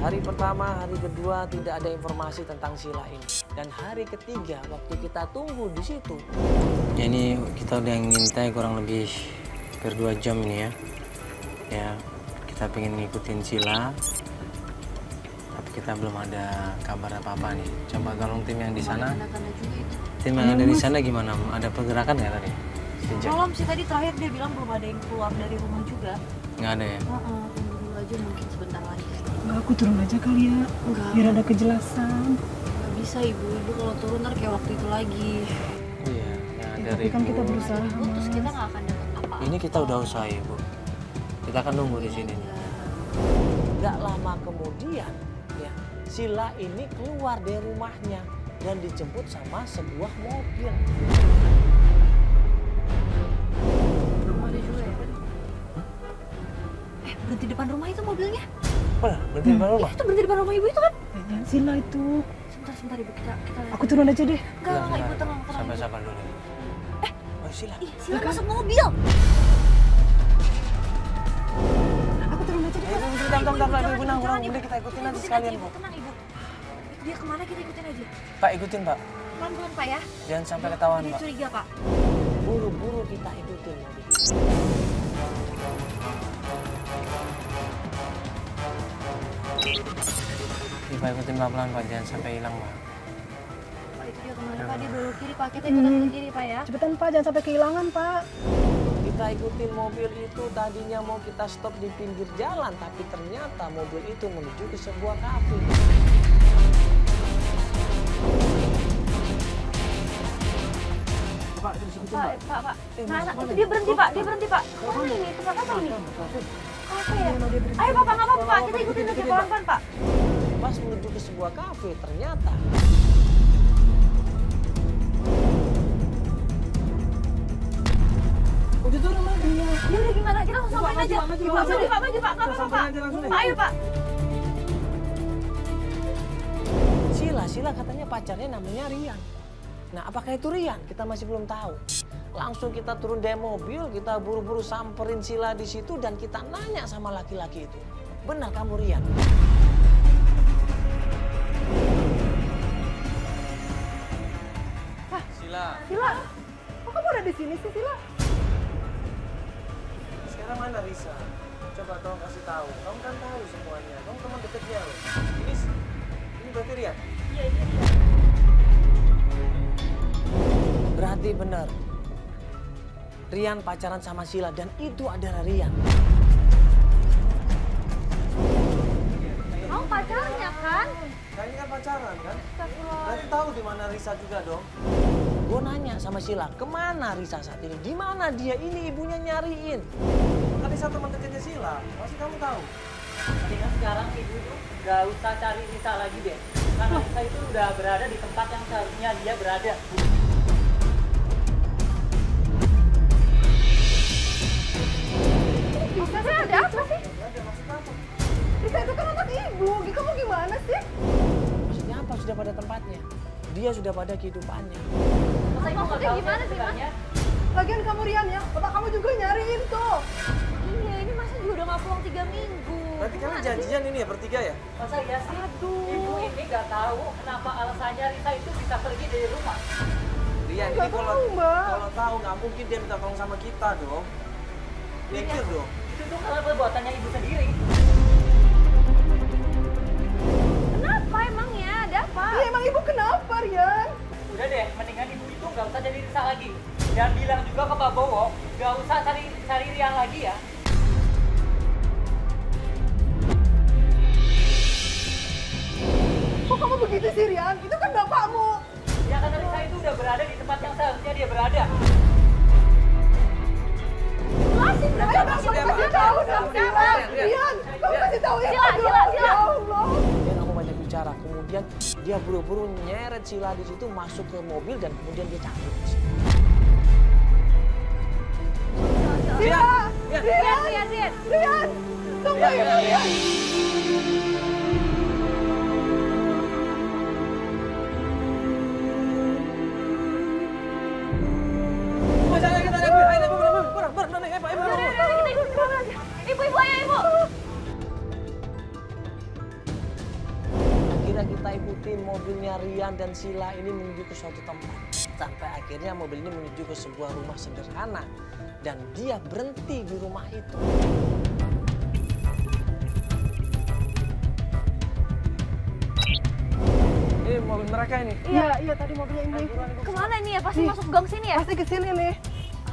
Hari pertama, hari kedua tidak ada informasi tentang Sila ini. Dan hari ketiga waktu kita tunggu di situ. Ya, ini kita udah ngintai kurang lebih hampir 2 jam ini ya. Ya, kita pengen ngikutin Sila. Tapi kita belum ada kabar apa-apa nih. Coba tolong tim yang di sana. Tim yang ada di sana gimana? Ada pergerakan nggak tadi? Sejak? Belum sih, tadi terakhir dia bilang belum ada yang keluar dari rumah juga. Nggak ada ya? Tunggu dulu aja, mungkin sebentar lagi. Enggak, aku turun aja kali ya. Enggak. Biar ada kejelasan. Nggak bisa, Ibu kalau turun ntar kayak waktu itu lagi. Iya, yang ada Tapi kan kita berusaha. Ibu, terus kita nggak akan dapat apa-apa. Ini kita udah usaha ya, Bu. Kita akan nunggu di sini. Gak lama kemudian, ya, Sila ini keluar dari rumahnya dan dijemput sama sebuah mobil. Belum ada juga ya? Berhenti depan rumah itu mobilnya. Apa? Berhenti di mana rumah? Itu berhenti depan rumah Ibu itu kan? Kayaknya Sila itu. Sebentar Ibu, kita lihat. Aku turun aja deh. Enggak, Ibu tenang. Sampai sabar dulu. Oh, Sila. Ih, Sila masuk mobil. Aku turun aja deh. Bentar, Ibu nang, jangan, Ibu kita ikutin aja Ikutin sekalian, Ibu, Bu. tenang Ibu. Dia kemana kita ikutin aja. Pak, ikutin, Pak. Pelan-pelan Pak ya. Jangan sampai ketahuan, Dia Pak. curiga Pak. Buru-buru kita ikutin mobil. Pak, ikutin pelan-pelan, Pak. Jangan sampai hilang, Pak. Pak, itu dia kemana Pak? Dia belok kiri Pak. Kita ikutan ke kiri Pak ya. Cepetan Pak, jangan sampai kehilangan Pak. Kita ikutin mobil itu, tadinya mau kita stop di pinggir jalan, tapi ternyata mobil itu menuju ke sebuah kafe. Pak, terus ikutin Pak. Mana? Itu dia berhenti Pak. Mana ini? Tempat apa ini? Kafe ya? Ayo Pak, nggak apa-apa Pak. Kita ikutin aja pelan-pelan Pak. Pas menuju ke sebuah kafe, ternyata udah turun lagi ya. Ya udah gimana? Kita langsung sampein aja. Maju Pak, nggak apa-apa Pak. Ayo Pak. Sila katanya pacarnya namanya Rian. Nah, apakah itu Rian? Kita masih belum tahu. Langsung kita turun dari mobil, kita buru-buru samperin Sila di situ dan kita nanya sama laki-laki itu. Benar kamu Rian? Sila. ada di sini sih, Sila? Sekarang mana Risa? Coba tolong kasih tahu. Kamu kan tahu semuanya. Kamu teman dekatnya loh. Ini berarti Rian? Iya, iya, iya. Berarti benar. Rian pacaran sama Sila dan itu adalah Rian. Kamu pacarnya kan? Kayaknya kan pacaran kan? Berarti tahu di mana Risa juga dong. Gue nanya sama Sila, kemana Risa saat ini? Di mana dia? Ini ibunya nyariin. Kan Risa teman dekatnya Sila. Pasti kamu tahu. Mendingan sekarang ibu itu gak usah cari Risa lagi deh. Karena Risa itu udah berada di tempat yang seharusnya dia berada. Bisa sih, ada apa sih? Risa itu kan anak ibu, kamu gimana sih? Maksudnya apa? Sudah pada tempatnya. Dia sudah pada kehidupannya. Maksudnya gimana sih, Mas? Lagian kamu Rian ya, bapak kamu juga nyariin tuh. Iya, ini masa juga udah gak pulang 3 minggu. Berarti kalian janjian ini ya bertiga ya? Masa iya sih? Ibu ini gak tahu kenapa alasannya Risa itu bisa pergi dari rumah. Rian, ini kalau tahu nggak mungkin dia minta tolong sama kita dong. Mikir dong. Itu tuh karena perbuatannya ibu sendiri. Kenapa emangnya? Ada apa? Iya, emang ibu kenapa, Rian? Udah deh, mendingan ibu itu gak usah jadi Risa lagi. Dan bilang juga ke Pak Bowo, gak usah cari Rian lagi ya. Kok kamu begitu sih, Rian? Itu kan bapakmu. Ya karena Risa itu udah berada di tempat yang seharusnya dia berada. Kamu kasih tahu dong, Rian, kamu kasih tahu ya. Sila. Ya Allah. Dia kamu banyak bicara. Kemudian dia buru-buru nyeret Sila di situ masuk ke mobil dan kemudian dia cabut. Rian, tunggu ya, Rian. Ibu, ayo. Akhirnya kita ikutin mobilnya Rian dan Sila ini menuju ke suatu tempat. Sampai akhirnya mobil ini menuju ke sebuah rumah sederhana. Dan dia berhenti di rumah itu. Ini mobil mereka ini. Iya, tadi mobilnya ini. Kemana ini ya? Pasti masuk gang sini ya? Pasti ke sini nih.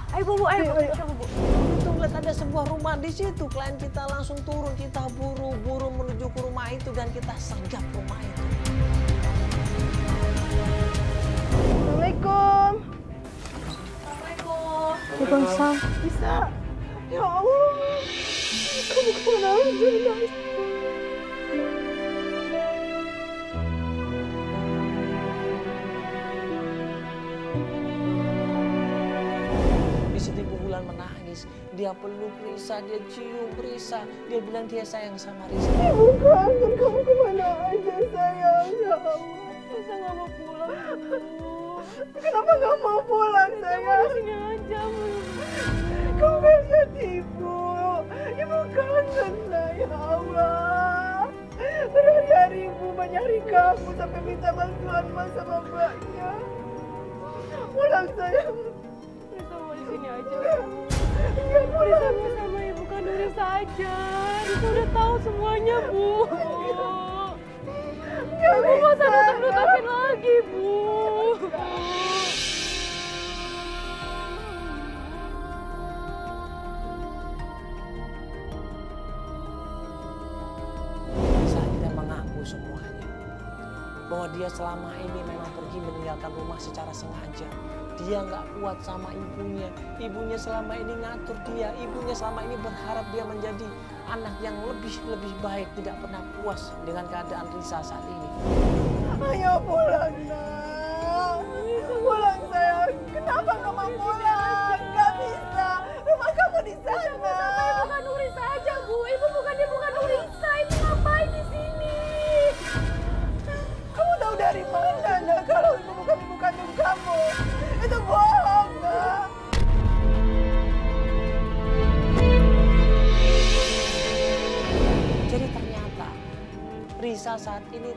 Ayo, Bu. Ayo. Itu ngeliat ada sebuah rumah di situ. Klien kita langsung turun. Kita buru-buru menuju ke rumah itu dan kita sergap rumah itu. Assalamualaikum. Assalamualaikum. Waalaikumsalam. Bisa. Ya Allah. Kamu kemana aja, Mas? Di situ Ibu Wulan menangis. Dia peluk Risa, dia cium Risa. Dia bilang dia sayang sama Risa. Ibu kangen, kamu kemana aja sayang? Ya Allah. Risa gak mau pulang, Bu. Kenapa gak mau pulang sayang? Sini aja, Bu. Kamu gak lihat ibu. Ibu kangen lah, ya Allah. Berhari-hari ibu mencari kamu sampai minta bantuan mas sama mbaknya. Pulang sayang. Risa mau di sini aja, Bu. Iya, pulang. Risa sama ibu kandung Risa aja. Risa udah tahu semuanya, Bu. Ibu gak usah nutup-nutupin lagi, Bu. Risa tidak mengaku semuanya. Bahwa dia selama ini memang pergi meninggalkan rumah secara sengaja. Dia nggak kuat sama ibunya. Ibunya selama ini ngatur dia. Ibunya selama ini berharap dia menjadi anak yang lebih baik. Tidak pernah puas dengan keadaan Risa saat ini. Ayo pulang, nak. Pulang sayang. Kenapa nggak mau pulang? Nggak bisa. Rumah kamu di sana. Ibu kandung Risa aja, Bu. Ibu bukan ibu kandung Risa. Ibu ngapain di sini? Kamu tahu dari mana, nak? Kalau ibu bukan ibu kandung kamu. Itu bohong, nak. Jadi ternyata Risa saat ini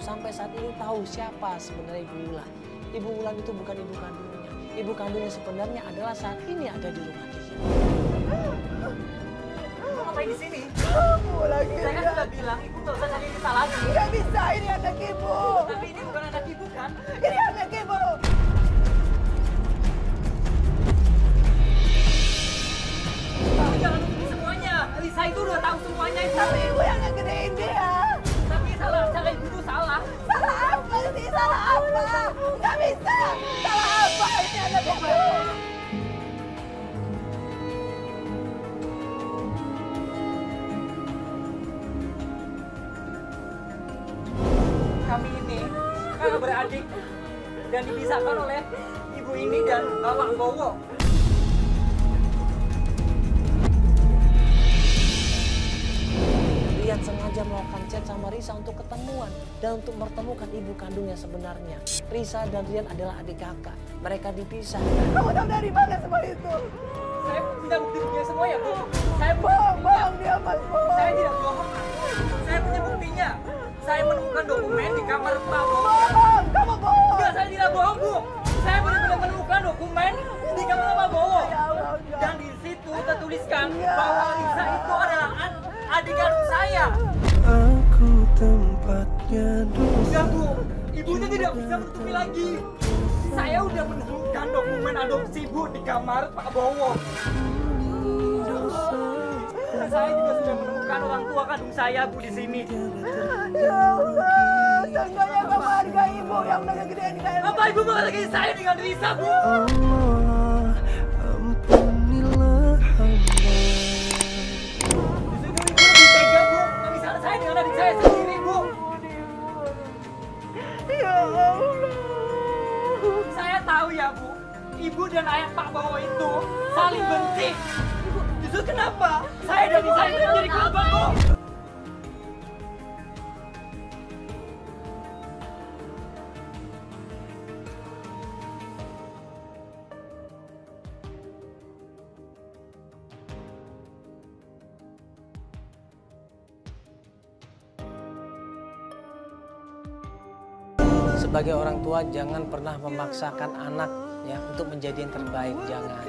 sampai saat ini tahu siapa sebenarnya Ibu Wulan. Ibu Wulan itu bukan ibu kandungnya. ibu kandungnya sebenarnya adalah saat ini ada di rumah dia. Ibu ngapain di sini? Kamu lagi. Saya kan sudah bilang ibu nggak usah cari Risa lagi. Nggak bisa, ini anak ibu. Tapi ini bukan anak ibu kan? Ini anak ibu. Ibu jangan nutupi semuanya. Risa itu udah tahu semuanya ibu. Tapi ibu yang ngegedein dia. Tapi salah, cara ibu itu salah. Salah apa sih? Salah apa? Nggak bisa. Salah apa? Ini anak ibu. Kami ini kakak beradik dan dipisahkan oleh ibu ini dan Bapak Bowo. Rian sengaja melakukan chat sama Risa untuk ketemuan dan untuk mempertemukan ibu kandungnya sebenarnya. Risa dan Rian adalah adik kakak. Mereka dipisah. Kamu tahu dari mana semua itu? Saya minta bukti-buktinya semua ya Bu. Saya Bohong dia, Mas. Bohong. Saya tidak bohong. Saya punya buktinya. Saya menemukan dokumen di kamar Pak Bowo. Bohong. Kamu bohong. Enggak, saya tidak bohong Bu. Saya benar-benar menemukan dokumen di kamar Pak Bowo. Dan di situ tertuliskan bahwa Risa itu adalah adik kandung saya. Aku tempatnya Enggak Bu, ibunya tidak bisa menutupi lagi. Saya udah menemukan dokumen adopsi Bu di kamar Pak Bowo. Dan saya juga sudah menemukan orang tua kandung saya Bu di sini. Ya Allah, seenggaknya kamu hargai ibu yang udah ngegedein kalian. Apa ibu menghargai saya dengan Risa Bu? Allah, ampunilah hamba. Justru ibu lebih tega Bu, memisahkan saya dengan adik saya sendiri Bu. Ya Allah. Saya tahu ya Bu, ibu dan ayah Pak Bowo itu saling benci. Justru kenapa saya dan Risa itu menjadi korban Bu? Sebagai orang tua jangan pernah memaksakan anak ya untuk menjadi yang terbaik, jangan.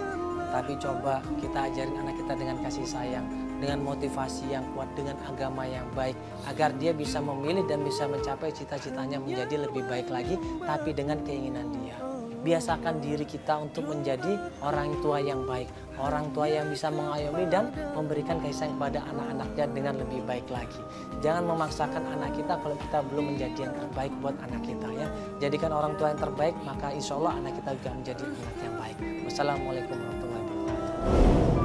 Tapi coba kita ajarin anak kita dengan kasih sayang, dengan motivasi yang kuat, dengan agama yang baik, agar dia bisa memilih dan bisa mencapai cita-citanya menjadi lebih baik lagi, tapi dengan keinginan dia. Biasakan diri kita untuk menjadi orang tua yang baik, orang tua yang bisa mengayomi dan memberikan kasih sayang kepada anak-anaknya dengan lebih baik lagi. Jangan memaksakan anak kita kalau kita belum menjadi yang terbaik buat anak kita ya. Jadikan orang tua yang terbaik, maka insya Allah anak kita juga menjadi anak yang baik. Wassalamualaikum warahmatullahi wabarakatuh.